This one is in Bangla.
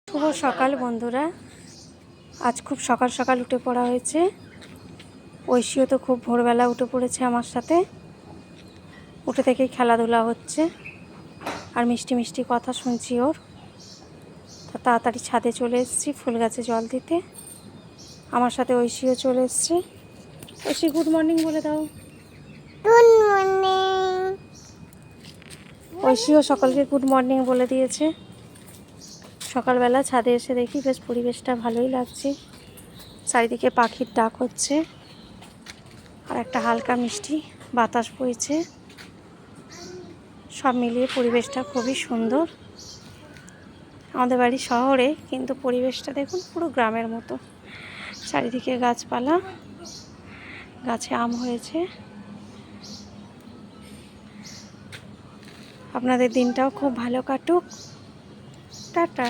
শুভ সকাল বন্ধুরা। আজ খুব সকাল সকাল উঠে পড়া হয়েছে। ঐশীও তো খুব ভোরবেলা উঠে পড়েছে আমার সাথে। উঠে থেকেই খেলাধুলা হচ্ছে আর মিষ্টি মিষ্টি কথা শুনছি ওর। তা তাড়াতাড়ি ছাদে চলে এসেছি ফুল গাছে জল দিতে। আমার সাথে ঐশীও চলে এসছে। ঐশী গুড মর্নিং বলে দাও। Good morning. ঐশীও সকালকে গুড মর্নিং বলে দিয়েছে। সকালবেলা ছাদে এসে দেখি বেশ পরিবেশটা ভালোই লাগছে। চারিদিকে পাখির ডাক হচ্ছে আর একটা হালকা মিষ্টি বাতাস বইছে। সব মিলিয়ে পরিবেশটা খুবই সুন্দর। আমাদের বাড়ি শহরে, কিন্তু পরিবেশটা দেখুন পুরো গ্রামের মতো। চারিদিকে গাছপালা, গাছে আম হয়েছে। আপনাদের দিনটাও খুব ভালো কাটুক। টাটা।